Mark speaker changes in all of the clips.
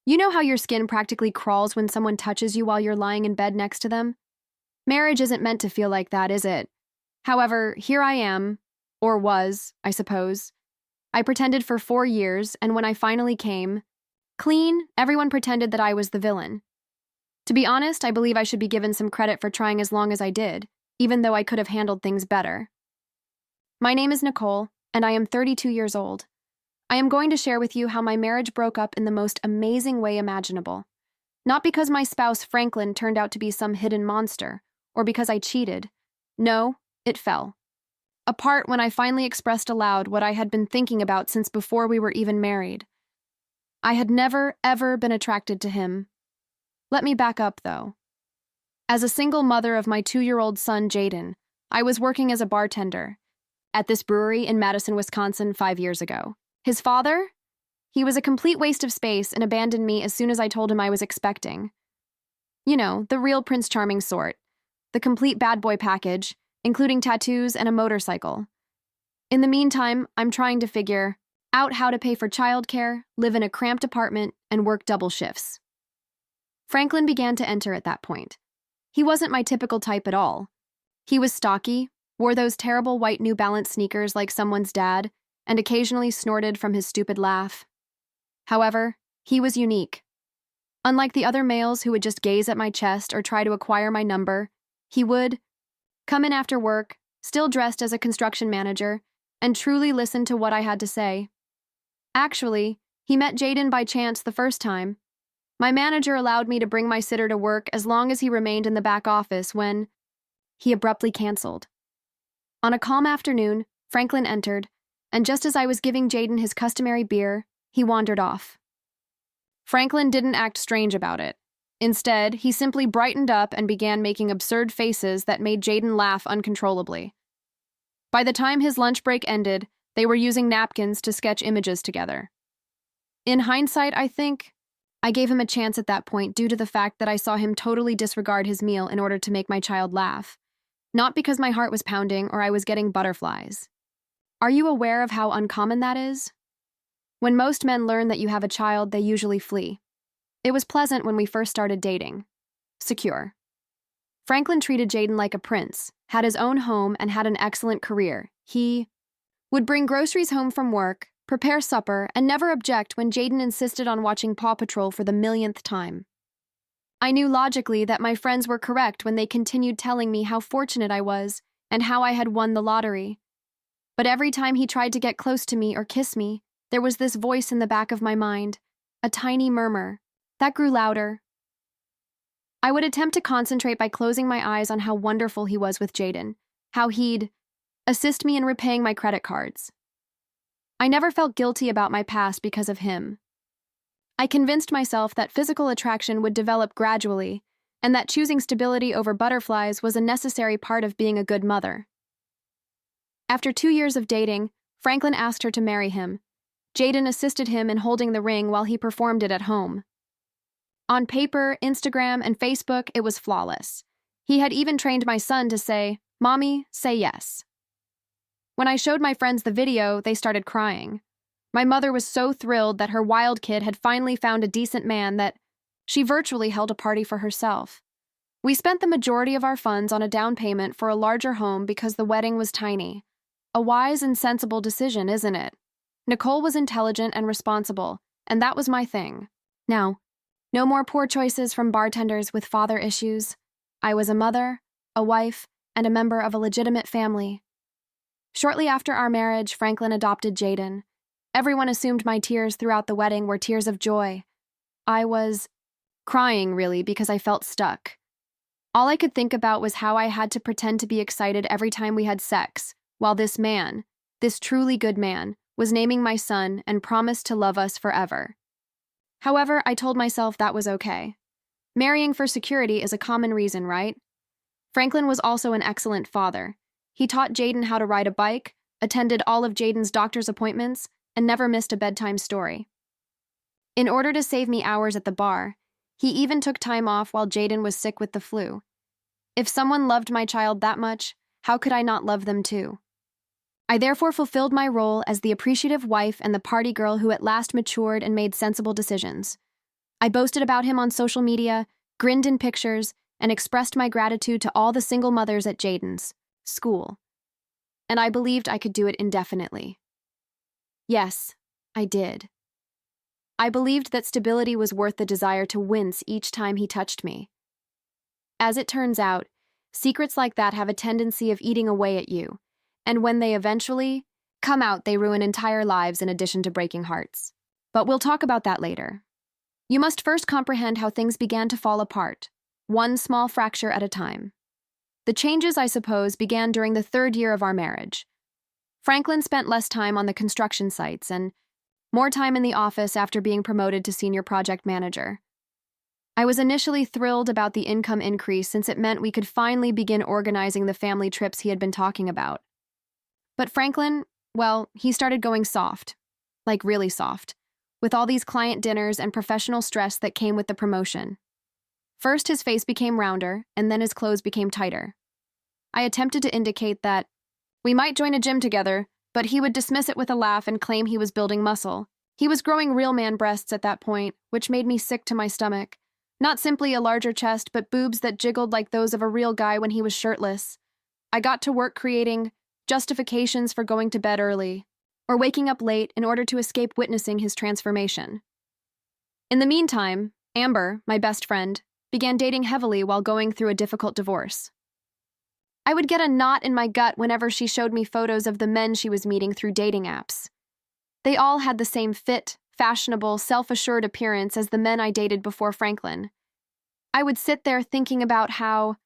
Speaker 1: You know how your skin practically crawls when someone touches you while you're lying in bed next to them? Marriage isn't meant to feel like that, is it? However, here I am, or was, I suppose. I pretended for 4 years, and when I finally came, clean, everyone pretended that I was the villain. To be honest, I believe I should be given some credit for trying as long as I did, even though I could have handled things better. My name is Nicole, and I am 32 years old. I am going to share with you how my marriage broke up in the most amazing way imaginable. Not because my spouse Franklin turned out to be some hidden monster, or because I cheated. No, it fell apart when I finally expressed aloud what I had been thinking about since before we were even married. I had never, ever been attracted to him. Let me back up, though. As a single mother of my 2-year-old son, Jaden, I was working as a bartender at this brewery in Madison, Wisconsin 5 years ago. His father? He was a complete waste of space and abandoned me as soon as I told him I was expecting. You know, the real Prince Charming sort. The complete bad boy package, including tattoos and a motorcycle. In the meantime, I'm trying to figure out how to pay for childcare, live in a cramped apartment, and work double shifts. Franklin began to enter at that point. He wasn't my typical type at all. He was stocky, wore those terrible white New Balance sneakers like someone's dad, and occasionally snorted from his stupid laugh. However, he was unique. Unlike the other males who would just gaze at my chest or try to acquire my number, he would come in after work, still dressed as a construction manager, and truly listen to what I had to say. Actually, he met Jaden by chance the first time. My manager allowed me to bring my sitter to work as long as he remained in the back office when he abruptly canceled. On a calm afternoon, Franklin entered, and just as I was giving Jaden his customary beer, he wandered off. Franklin didn't act strange about it. Instead, he simply brightened up and began making absurd faces that made Jaden laugh uncontrollably. By the time his lunch break ended, they were using napkins to sketch images together. In hindsight, I think I gave him a chance at that point due to the fact that I saw him totally disregard his meal in order to make my child laugh, not because my heart was pounding or I was getting butterflies. Are you aware of how uncommon that is? When most men learn that you have a child, they usually flee. It was pleasant when we first started dating. Secure. Franklin treated Jaden like a prince, had his own home, and had an excellent career. He would bring groceries home from work, prepare supper, and never object when Jaden insisted on watching Paw Patrol for the millionth time. I knew logically that my friends were correct when they continued telling me how fortunate I was and how I had won the lottery. But every time he tried to get close to me or kiss me, there was this voice in the back of my mind, a tiny murmur, that grew louder. I would attempt to concentrate by closing my eyes on how wonderful he was with Jaden, how he'd assist me in repaying my credit cards. I never felt guilty about my past because of him. I convinced myself that physical attraction would develop gradually, and that choosing stability over butterflies was a necessary part of being a good mother. After 2 years of dating, Franklin asked her to marry him. Jaden assisted him in holding the ring while he performed it at home. On paper, Instagram, and Facebook, it was flawless. He had even trained my son to say, "Mommy, say yes." When I showed my friends the video, they started crying. My mother was so thrilled that her wild kid had finally found a decent man that she virtually held a party for herself. We spent the majority of our funds on a down payment for a larger home because the wedding was tiny. A wise and sensible decision, isn't it? Nicole was intelligent and responsible, and that was my thing. Now, no more poor choices from bartenders with father issues. I was a mother, a wife, and a member of a legitimate family. Shortly after our marriage, Franklin adopted Jaden. Everyone assumed my tears throughout the wedding were tears of joy. I was crying, really, because I felt stuck. All I could think about was how I had to pretend to be excited every time we had sex, while this man, this truly good man, was naming my son and promised to love us forever. However, I told myself that was okay. Marrying for security is a common reason, right? Franklin was also an excellent father. He taught Jaden how to ride a bike, attended all of Jaden's doctor's appointments, and never missed a bedtime story. In order to save me hours at the bar, he even took time off while Jaden was sick with the flu. If someone loved my child that much, how could I not love them too? I therefore fulfilled my role as the appreciative wife and the party girl who at last matured and made sensible decisions. I boasted about him on social media, grinned in pictures, and expressed my gratitude to all the single mothers at Jaden's school. And I believed I could do it indefinitely. Yes, I did. I believed that stability was worth the desire to wince each time he touched me. As it turns out, secrets like that have a tendency of eating away at you, and when they eventually come out, they ruin entire lives in addition to breaking hearts. But we'll talk about that later. You must first comprehend how things began to fall apart, one small fracture at a time. The changes, I suppose, began during the 3rd year of our marriage. Franklin spent less time on the construction sites and more time in the office after being promoted to senior project manager. I was initially thrilled about the income increase since it meant we could finally begin organizing the family trips he had been talking about. But Franklin, well, he started going soft, like really soft, with all these client dinners and professional stress that came with the promotion. First, his face became rounder, and then his clothes became tighter. I attempted to indicate that we might join a gym together, but he would dismiss it with a laugh and claim he was building muscle. He was growing real man breasts at that point, which made me sick to my stomach. Not simply a larger chest, but boobs that jiggled like those of a real guy when he was shirtless. I got to work creating justifications for going to bed early, or waking up late in order to escape witnessing his transformation. In the meantime, Amber, my best friend, began dating heavily while going through a difficult divorce. I would get a knot in my gut whenever she showed me photos of the men she was meeting through dating apps. They all had the same fit, fashionable, self-assured appearance as the men I dated before Franklin. I would sit there thinking about how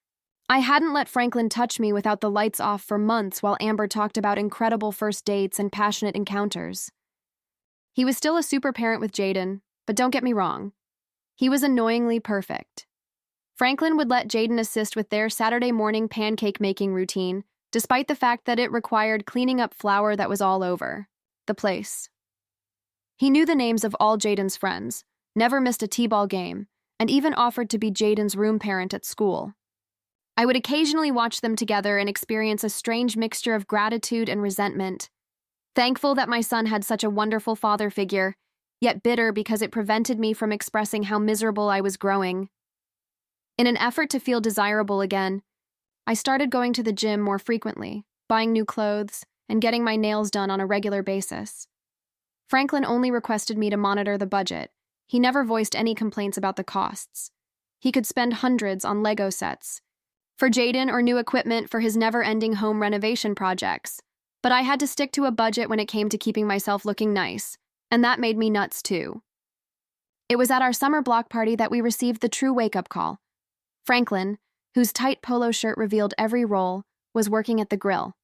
Speaker 1: I hadn't let Franklin touch me without the lights off for months while Amber talked about incredible first dates and passionate encounters. He was still a super parent with Jaden, but don't get me wrong. He was annoyingly perfect. Franklin would let Jaden assist with their Saturday morning pancake making routine, despite the fact that it required cleaning up flour that was all over the place. He knew the names of all Jaden's friends, never missed a t-ball game, and even offered to be Jaden's room parent at school. I would occasionally watch them together and experience a strange mixture of gratitude and resentment. Thankful that my son had such a wonderful father figure, yet bitter because it prevented me from expressing how miserable I was growing. In an effort to feel desirable again, I started going to the gym more frequently, buying new clothes, and getting my nails done on a regular basis. Franklin only requested me to monitor the budget. He never voiced any complaints about the costs. He could spend hundreds on Lego sets, for Jaden or new equipment for his never-ending home renovation projects. But I had to stick to a budget when it came to keeping myself looking nice, and that made me nuts too. It was at our summer block party that we received the true wake-up call. Franklin, whose tight polo shirt revealed every roll, was working at the grill.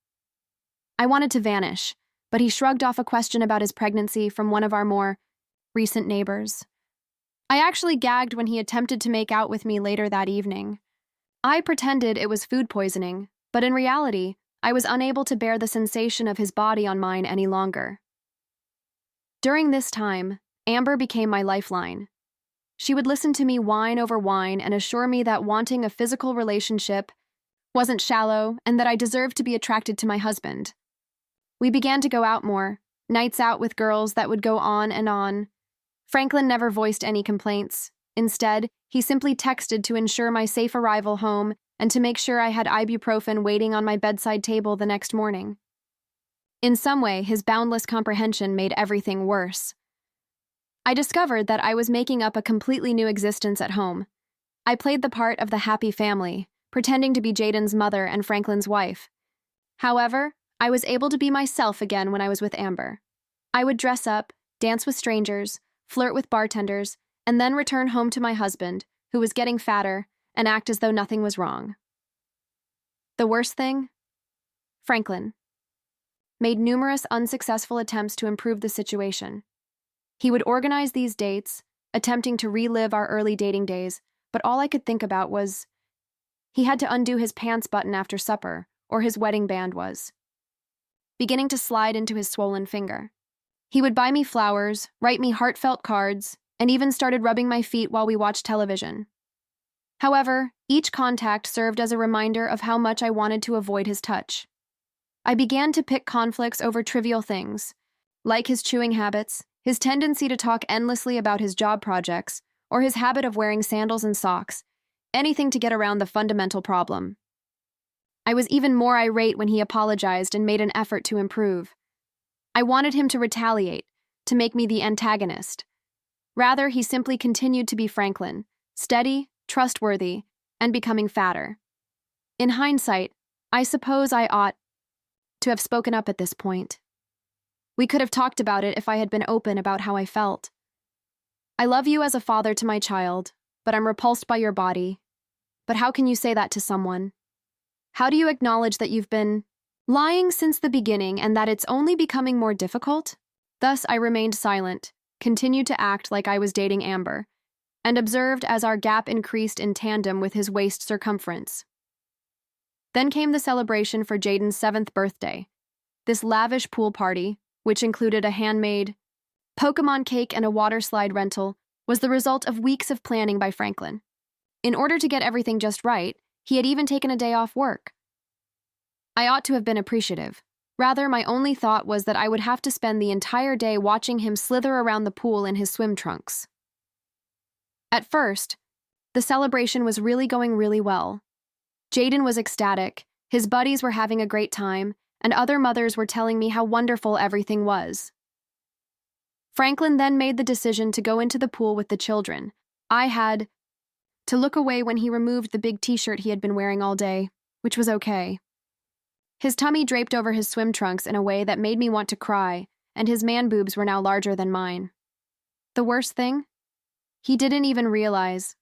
Speaker 1: I wanted to vanish, but he shrugged off a question about his pregnancy from one of our more recent neighbors. I actually gagged when he attempted to make out with me later that evening. I pretended it was food poisoning, but in reality, I was unable to bear the sensation of his body on mine any longer. During this time, Amber became my lifeline. She would listen to me whine over wine and assure me that wanting a physical relationship wasn't shallow and that I deserved to be attracted to my husband. We began to go out more, nights out with girls that would go on and on. Franklin never voiced any complaints. Instead, he simply texted to ensure my safe arrival home and to make sure I had ibuprofen waiting on my bedside table the next morning. In some way, his boundless comprehension made everything worse. I discovered that I was making up a completely new existence at home. I played the part of the happy family, pretending to be Jaden's mother and Franklin's wife. However, I was able to be myself again when I was with Amber. I would dress up, dance with strangers, flirt with bartenders, and then return home to my husband, who was getting fatter, and act as though nothing was wrong. The worst thing? Franklin made numerous unsuccessful attempts to improve the situation. He would organize these dates, attempting to relive our early dating days, but all I could think about was he had to undo his pants button after supper, or his wedding band was beginning to slide into his swollen finger. He would buy me flowers, write me heartfelt cards, and even started rubbing my feet while we watched television. However, each contact served as a reminder of how much I wanted to avoid his touch. I began to pick conflicts over trivial things, like his chewing habits, his tendency to talk endlessly about his job projects, or his habit of wearing sandals and socks, anything to get around the fundamental problem. I was even more irate when he apologized and made an effort to improve. I wanted him to retaliate, to make me the antagonist. Rather, he simply continued to be Franklin, steady, trustworthy, and becoming fatter. In hindsight, I suppose I ought to have spoken up at this point. We could have talked about it if I had been open about how I felt. I love you as a father to my child, but I'm repulsed by your body. But how can you say that to someone? How do you acknowledge that you've been lying since the beginning and that it's only becoming more difficult? Thus, I remained silent, continued to act like I was dating Amber, and observed as our gap increased in tandem with his waist circumference. Then came the celebration for Jaden's 7th birthday. This lavish pool party, which included a handmade Pokemon cake and a water slide rental, was the result of weeks of planning by Franklin. In order to get everything just right, he had even taken a day off work. I ought to have been appreciative. Rather, my only thought was that I would have to spend the entire day watching him slither around the pool in his swim trunks. At first, the celebration was really going really well. Jaden was ecstatic, his buddies were having a great time, and other mothers were telling me how wonderful everything was. Franklin then made the decision to go into the pool with the children. I had to look away when he removed the big t-shirt he had been wearing all day, which was okay. His tummy draped over his swim trunks in a way that made me want to cry, and his man boobs were now larger than mine. The worst thing? He didn't even realize.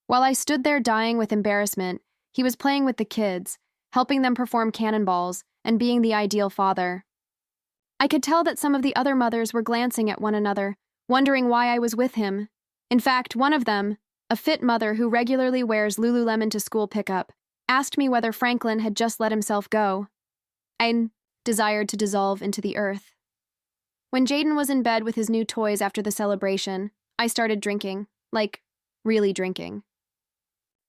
Speaker 1: While I stood there dying with embarrassment, he was playing with the kids, helping them perform cannonballs, and being the ideal father. I could tell that some of the other mothers were glancing at one another, wondering why I was with him. In fact, one of them, a fit mother who regularly wears Lululemon to school pickup, asked me whether Franklin had just let himself go. I desired to dissolve into the earth. When Jaden was in bed with his new toys after the celebration, I started drinking, like, really drinking.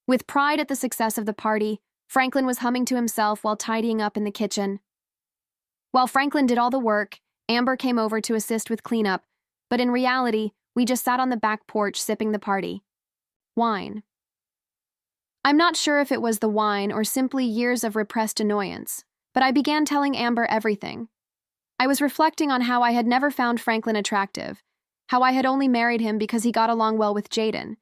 Speaker 1: With pride at the success of the party, Franklin was humming to himself while tidying up in the kitchen. While Franklin did all the work, Amber came over to assist with cleanup, but in reality, we just sat on the back porch sipping the party wine. I'm not sure if it was the wine or simply years of repressed annoyance, but I began telling Amber everything. I was reflecting on how I had never found Franklin attractive, how I had only married him because he got along well with Jaden,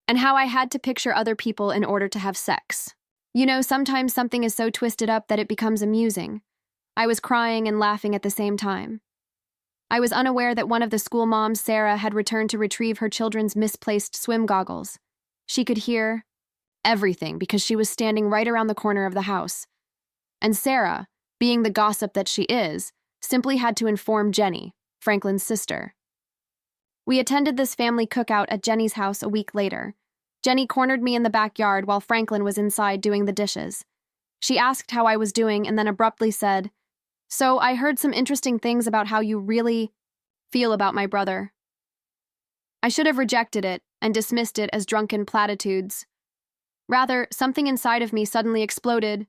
Speaker 1: and how I had to picture other people in order to have sex. You know, sometimes something is so twisted up that it becomes amusing. I was crying and laughing at the same time. I was unaware that one of the school moms, Sarah, had returned to retrieve her children's misplaced swim goggles. She could hear everything because she was standing right around the corner of the house. And Sarah, being the gossip that she is, simply had to inform Jenny, Franklin's sister. We attended this family cookout at Jenny's house a week later. Jenny cornered me in the backyard while Franklin was inside doing the dishes. She asked how I was doing and then abruptly said, "So I heard some interesting things about how you really feel about my brother." I should have rejected it and dismissed it as drunken platitudes. Rather, something inside of me suddenly exploded.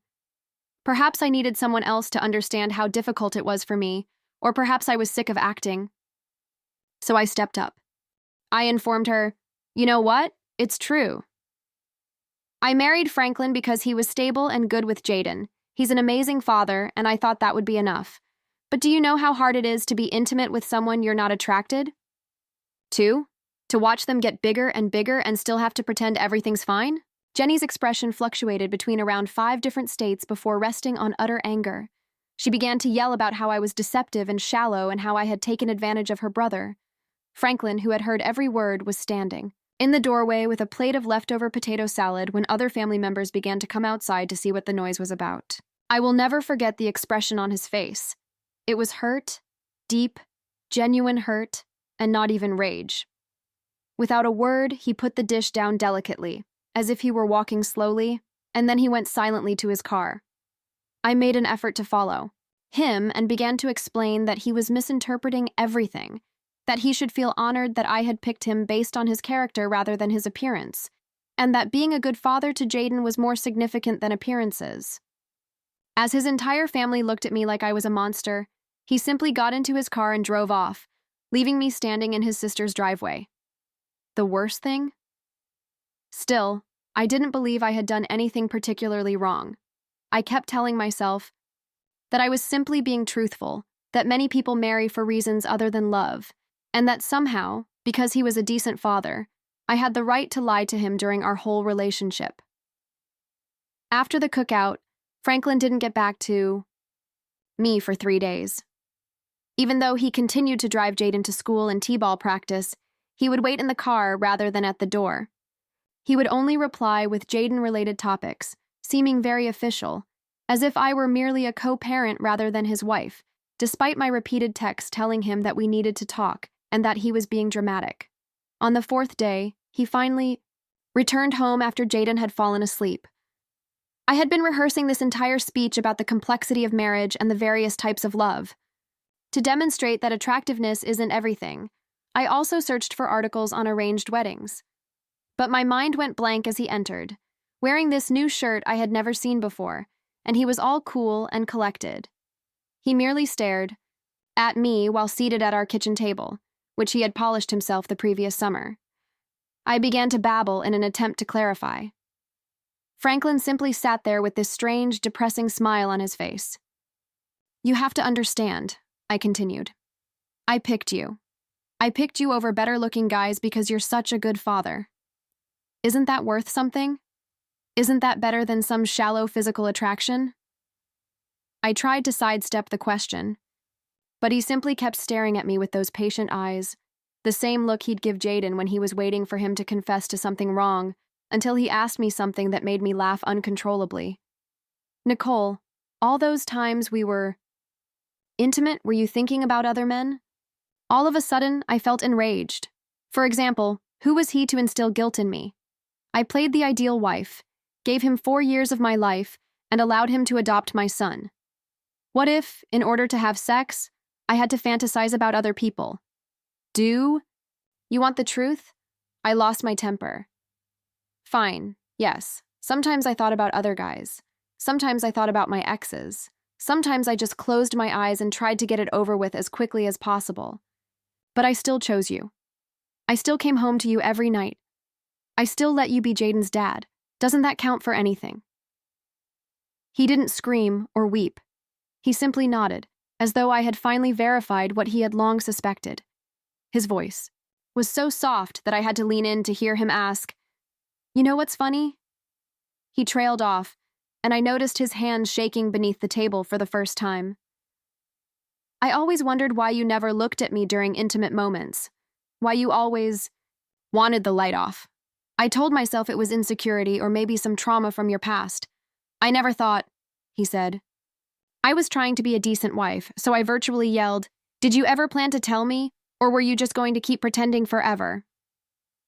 Speaker 1: Perhaps I needed someone else to understand how difficult it was for me, or perhaps I was sick of acting. So I stepped up. I informed her, "You know what? It's true. I married Franklin because he was stable and good with Jaden. He's an amazing father, and I thought that would be enough. But do you know how hard it is to be intimate with someone you're not attracted to? To watch them get bigger and still have to pretend everything's fine?" Jenny's expression fluctuated between around 5 different states before resting on utter anger. She began to yell about how I was deceptive and shallow and how I had taken advantage of her brother. Franklin, who had heard every word, was standing in the doorway with a plate of leftover potato salad when other family members began to come outside to see what the noise was about. I will never forget the expression on his face. It was hurt, deep, genuine hurt, and not even rage. Without a word, he put the dish down delicately, as if he were walking slowly, and then he went silently to his car. I made an effort to follow him and began to explain that he was misinterpreting everything, that he should feel honored that I had picked him based on his character rather than his appearance, and that being a good father to Jaden was more significant than appearances. As his entire family looked at me like I was a monster, he simply got into his car and drove off, leaving me standing in his sister's driveway. The worst thing? Still, I didn't believe I had done anything particularly wrong. I kept telling myself that I was simply being truthful, that many people marry for reasons other than love, and that somehow, because he was a decent father, I had the right to lie to him during our whole relationship. After the cookout, Franklin didn't get back to me for 3 days. Even though he continued to drive Jaden to school and t-ball practice, he would wait in the car rather than at the door. He would only reply with Jaden-related topics, seeming very official, as if I were merely a co-parent rather than his wife, despite my repeated texts telling him that we needed to talk and that he was being dramatic. On the 4th day, he finally returned home after Jaden had fallen asleep. I had been rehearsing this entire speech about the complexity of marriage and the various types of love. To demonstrate that attractiveness isn't everything, I also searched for articles on arranged weddings. But my mind went blank as he entered, wearing this new shirt I had never seen before, and he was all cool and collected. He merely stared at me while seated at our kitchen table, which he had polished himself the previous summer. I began to babble in an attempt to clarify. Franklin simply sat there with this strange, depressing smile on his face. "You have to understand," I continued. "I picked you. I picked you over better-looking guys because you're such a good father. Isn't that worth something? Isn't that better than some shallow physical attraction?" I tried to sidestep the question, but he simply kept staring at me with those patient eyes, the same look he'd give Jaden when he was waiting for him to confess to something wrong, until he asked me something that made me laugh uncontrollably. "Nicole, all those times we were intimate, were you thinking about other men?" All of a sudden, I felt enraged. For example, who was he to instill guilt in me? I played the ideal wife, gave him 4 years of my life, and allowed him to adopt my son. What if, in order to have sex, I had to fantasize about other people? You want the truth? I lost my temper. Fine, yes. Sometimes I thought about other guys. Sometimes I thought about my exes. Sometimes I just closed my eyes and tried to get it over with as quickly as possible. But I still chose you. I still came home to you every night. I still let you be Jaden's dad. Doesn't that count for anything? He didn't scream or weep. He simply nodded, as though I had finally verified what he had long suspected. His voice was so soft that I had to lean in to hear him ask, "You know what's funny?" He trailed off, and I noticed his hands shaking beneath the table for the first time. "I always wondered why you never looked at me during intimate moments. Why you always wanted the light off. I told myself it was insecurity or maybe some trauma from your past. I never thought," he said. I was trying to be a decent wife, so I virtually yelled, "Did you ever plan to tell me, or were you just going to keep pretending forever?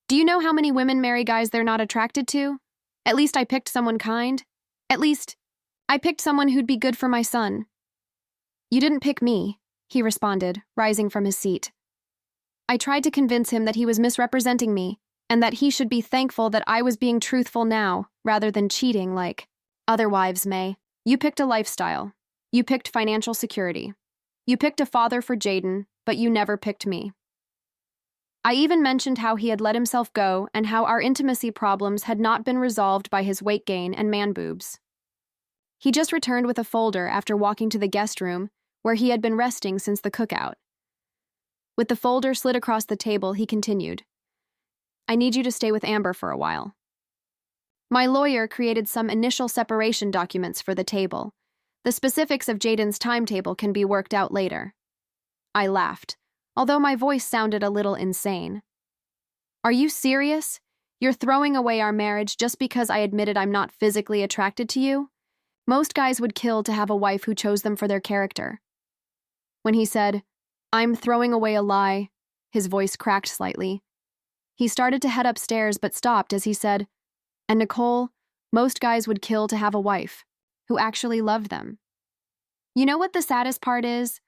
Speaker 1: Do you know how many women marry guys they're not attracted to? At least I picked someone kind. At least, I picked someone who'd be good for my son." "You didn't pick me," he responded, rising from his seat. I tried to convince him that he was misrepresenting me, and that he should be thankful that I was being truthful now, rather than cheating like other wives may. "You picked a lifestyle. You picked financial security. You picked a father for Jaden, but you never picked me." I even mentioned how he had let himself go and how our intimacy problems had not been resolved by his weight gain and man boobs. He just returned with a folder after walking to the guest room, where he had been resting since the cookout. With the folder slid across the table, he continued, "I need you to stay with Amber for a while." My lawyer created some initial separation documents for the table. The specifics of Jaden's timetable can be worked out later. I laughed, although my voice sounded a little insane. "Are you serious? You're throwing away our marriage just because I admitted I'm not physically attracted to you? Most guys would kill to have a wife who chose them for their character." When he said, "I'm throwing away a lie," his voice cracked slightly. He started to head upstairs but stopped as he said, "And Nicole, most guys would kill to have a wife who actually loved them. You know what the saddest part is?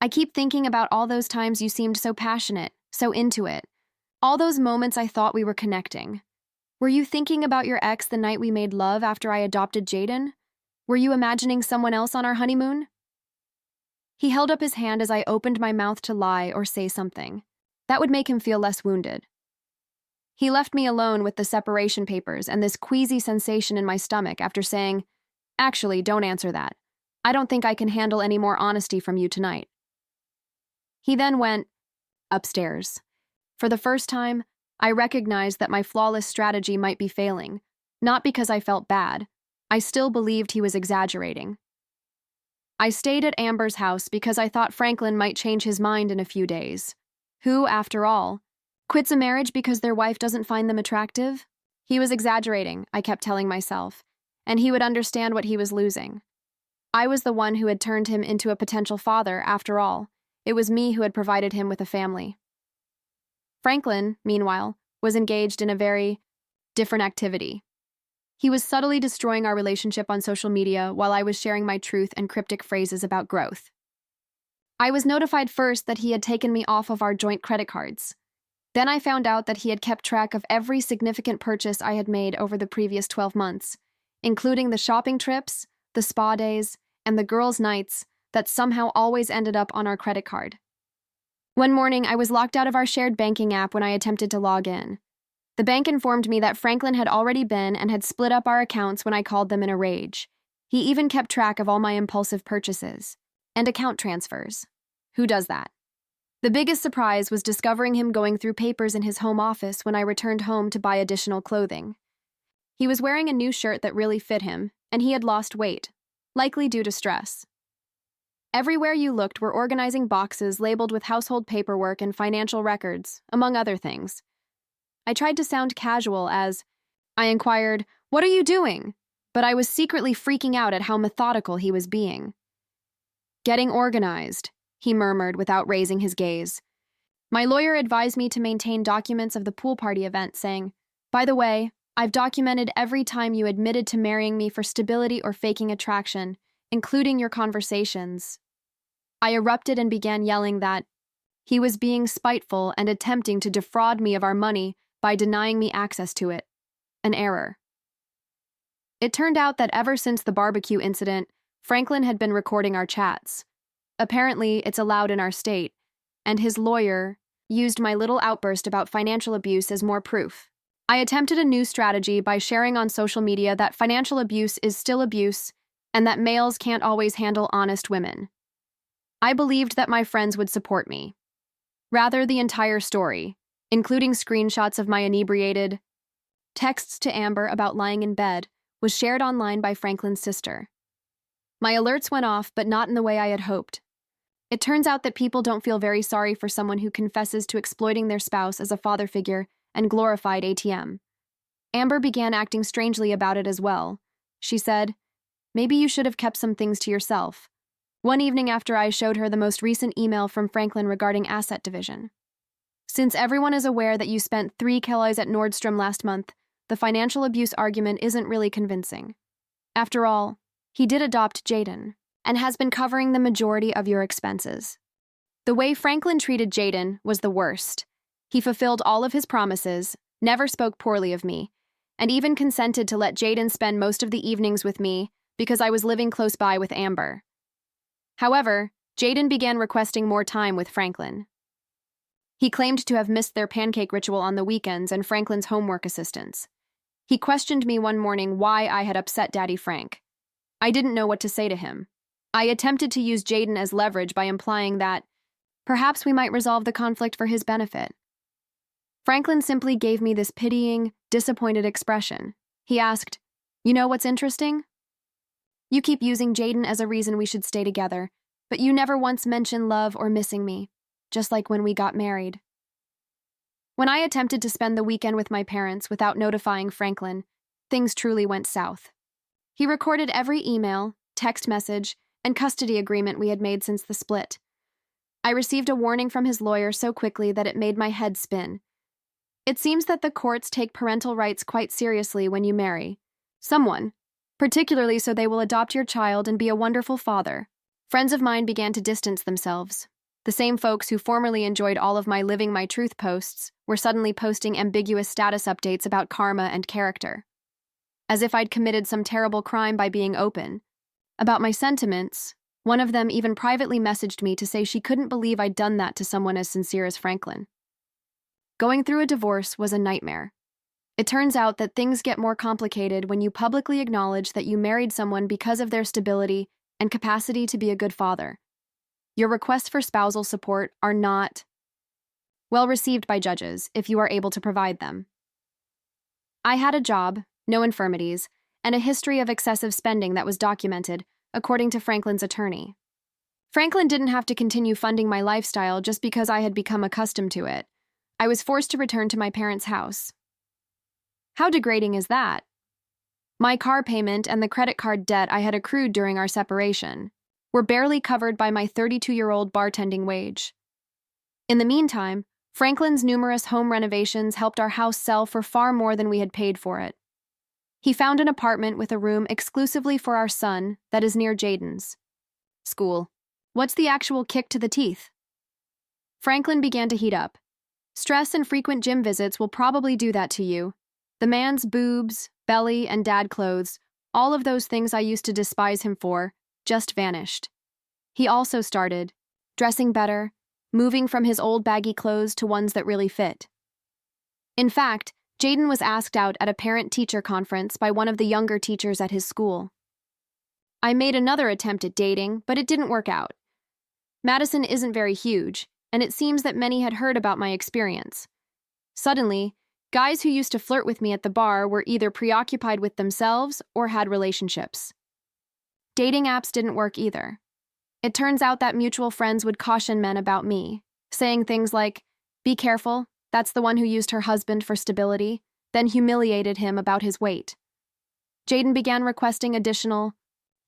Speaker 1: I keep thinking about all those times you seemed so passionate, so into it. All those moments I thought we were connecting. Were you thinking about your ex the night we made love after I adopted Jaden? Were you imagining someone else on our honeymoon?" He held up his hand as I opened my mouth to lie or say something that would make him feel less wounded. He left me alone with the separation papers and this queasy sensation in my stomach after saying, "Actually, don't answer that. I don't think I can handle any more honesty from you tonight." He then went upstairs. For the first time, I recognized that my flawless strategy might be failing, not because I felt bad. I still believed he was exaggerating. I stayed at Amber's house because I thought Franklin might change his mind in a few days. Who, after all, quits a marriage because their wife doesn't find them attractive? He was exaggerating, I kept telling myself, and he would understand what he was losing. I was the one who had turned him into a potential father, after all. It was me who had provided him with a family. Franklin, meanwhile, was engaged in a very different activity. He was subtly destroying our relationship on social media while I was sharing my truth and cryptic phrases about growth. I was notified first that he had taken me off of our joint credit cards. Then I found out that he had kept track of every significant purchase I had made over the previous 12 months, including the shopping trips, the spa days, and the girls' nights that somehow always ended up on our credit card. One morning, I was locked out of our shared banking app when I attempted to log in. The bank informed me that Franklin had already been and had split up our accounts when I called them in a rage. He even kept track of all my impulsive purchases and account transfers. Who does that? The biggest surprise was discovering him going through papers in his home office when I returned home to buy additional clothing. He was wearing a new shirt that really fit him, and he had lost weight, likely due to stress. Everywhere you looked were organizing boxes labeled with household paperwork and financial records, among other things. I tried to sound casual as I inquired, "What are you doing?" But I was secretly freaking out at how methodical he was being. "Getting organized," he murmured without raising his gaze. My lawyer advised me to maintain documents of the pool party event, saying, "By the way, I've documented every time you admitted to marrying me for stability or faking attraction, including your conversations." I erupted and began yelling that he was being spiteful and attempting to defraud me of our money by denying me access to it. An error. It turned out that ever since the barbecue incident, Franklin had been recording our chats. Apparently, it's allowed in our state, and his lawyer used my little outburst about financial abuse as more proof. I attempted a new strategy by sharing on social media that financial abuse is still abuse and that males can't always handle honest women. I believed that my friends would support me. Rather, the entire story, including screenshots of my inebriated texts to Amber about lying in bed, was shared online by Franklin's sister. My alerts went off, but not in the way I had hoped. It turns out that people don't feel very sorry for someone who confesses to exploiting their spouse as a father figure and glorified ATM. Amber began acting strangely about it as well. She said, "Maybe you should have kept some things to yourself." One evening after I showed her the most recent email from Franklin regarding asset division. "Since everyone is aware that you spent 3 kilos at Nordstrom last month, the financial abuse argument isn't really convincing. After all, he did adopt Jaden and has been covering the majority of your expenses." The way Franklin treated Jaden was the worst. He fulfilled all of his promises, never spoke poorly of me, and even consented to let Jaden spend most of the evenings with me because I was living close by with Amber. However, Jaden began requesting more time with Franklin. He claimed to have missed their pancake ritual on the weekends and Franklin's homework assistance. He questioned me one morning why I had upset Daddy Frank. I didn't know what to say to him. I attempted to use Jaden as leverage by implying that perhaps we might resolve the conflict for his benefit. Franklin simply gave me this pitying, disappointed expression. He asked, "You know what's interesting? You keep using Jaden as a reason we should stay together, but you never once mention love or missing me, just like when we got married." When I attempted to spend the weekend with my parents without notifying Franklin, things truly went south. He recorded every email, text message, and custody agreement we had made since the split. I received a warning from his lawyer so quickly that it made my head spin. It seems that the courts take parental rights quite seriously when you marry someone, particularly so they will adopt your child and be a wonderful father. Friends of mine began to distance themselves. The same folks who formerly enjoyed all of my Living My Truth posts were suddenly posting ambiguous status updates about karma and character. As if I'd committed some terrible crime by being open about my sentiments, one of them even privately messaged me to say she couldn't believe I'd done that to someone as sincere as Franklin. Going through a divorce was a nightmare. It turns out that things get more complicated when you publicly acknowledge that you married someone because of their stability and capacity to be a good father. Your requests for spousal support are not well received by judges if you are able to provide them. I had a job, no infirmities, and a history of excessive spending that was documented, according to Franklin's attorney. Franklin didn't have to continue funding my lifestyle just because I had become accustomed to it. I was forced to return to my parents' house. How degrading is that? My car payment and the credit card debt I had accrued during our separation were barely covered by my 32-year-old bartending wage. In the meantime, Franklin's numerous home renovations helped our house sell for far more than we had paid for it. He found an apartment with a room exclusively for our son that is near Jaden's school. What's the actual kick to the teeth? Franklin began to heat up. Stress and frequent gym visits will probably do that to you. The man's boobs, belly, and dad clothes, all of those things I used to despise him for, just vanished. He also started dressing better, moving from his old baggy clothes to ones that really fit. In fact, Jaden was asked out at a parent-teacher conference by one of the younger teachers at his school. I made another attempt at dating, but it didn't work out. Madison isn't very huge, and it seems that many had heard about my experience. Suddenly, guys who used to flirt with me at the bar were either preoccupied with themselves or had relationships. Dating apps didn't work either. It turns out that mutual friends would caution men about me, saying things like, "Be careful, that's the one who used her husband for stability," then humiliated him about his weight. Jaden began requesting additional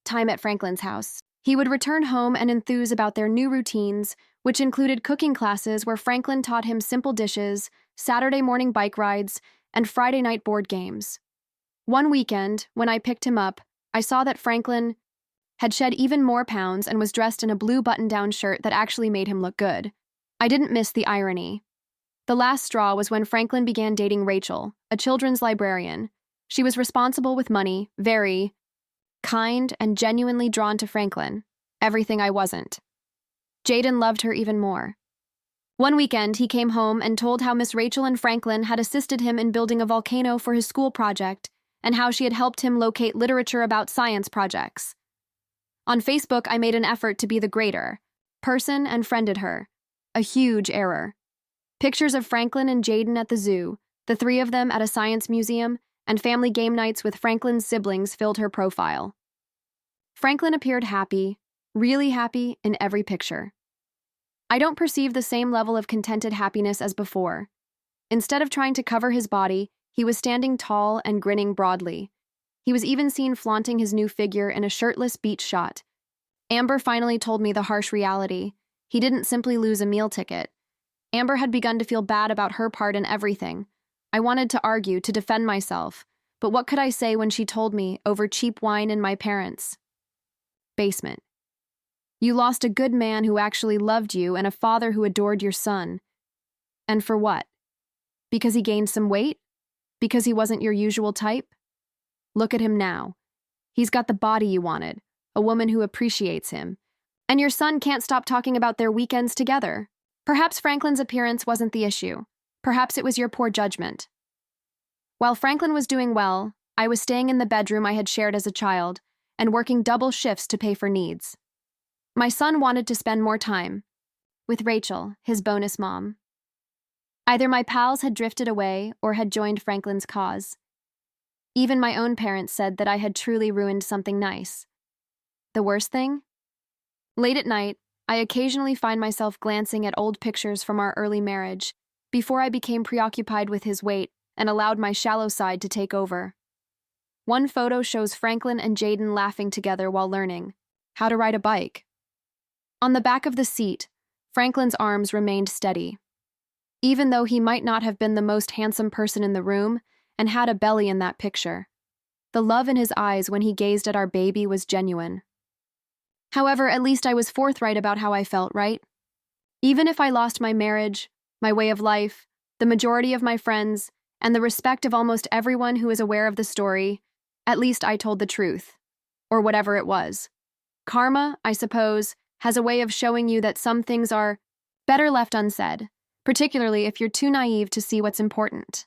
Speaker 1: time at Franklin's house. He would return home and enthuse about their new routines, which included cooking classes where Franklin taught him simple dishes, Saturday morning bike rides, and Friday night board games. One weekend, when I picked him up, I saw that Franklin had shed even more pounds and was dressed in a blue button-down shirt that actually made him look good. I didn't miss the irony. The last straw was when Franklin began dating Rachel, a children's librarian. She was responsible with money, very kind, and genuinely drawn to Franklin. Everything I wasn't. Jaden loved her even more. One weekend, he came home and told how Miss Rachel and Franklin had assisted him in building a volcano for his school project, and how she had helped him locate literature about science projects. On Facebook, I made an effort to be the greater person and friended her. A huge error. Pictures of Franklin and Jaden at the zoo, the three of them at a science museum, and family game nights with Franklin's siblings filled her profile. Franklin appeared happy, really happy, in every picture. I don't perceive the same level of contented happiness as before. Instead of trying to cover his body, he was standing tall and grinning broadly. He was even seen flaunting his new figure in a shirtless beach shot. Amber finally told me the harsh reality. He didn't simply lose a meal ticket. Amber had begun to feel bad about her part in everything. I wanted to argue, to defend myself, but what could I say when she told me, over cheap wine in my parents' basement? You lost a good man who actually loved you and a father who adored your son. And for what? Because he gained some weight? Because he wasn't your usual type? Look at him now. He's got the body you wanted, a woman who appreciates him. And your son can't stop talking about their weekends together. Perhaps Franklin's appearance wasn't the issue. Perhaps it was your poor judgment. While Franklin was doing well, I was staying in the bedroom I had shared as a child and working double shifts to pay for needs. My son wanted to spend more time with Rachel, his bonus mom. Either my pals had drifted away or had joined Franklin's cause. Even my own parents said that I had truly ruined something nice. The worst thing? Late at night, I occasionally find myself glancing at old pictures from our early marriage, before I became preoccupied with his weight and allowed my shallow side to take over. One photo shows Franklin and Jaden laughing together while learning how to ride a bike. On the back of the seat, Franklin's arms remained steady. Even though he might not have been the most handsome person in the room and had a belly in that picture, the love in his eyes when he gazed at our baby was genuine. However, at least I was forthright about how I felt, right? Even if I lost my marriage, my way of life, the majority of my friends, and the respect of almost everyone who is aware of the story, at least I told the truth. Or whatever it was. Karma, I suppose, has a way of showing you that some things are better left unsaid, particularly if you're too naive to see what's important.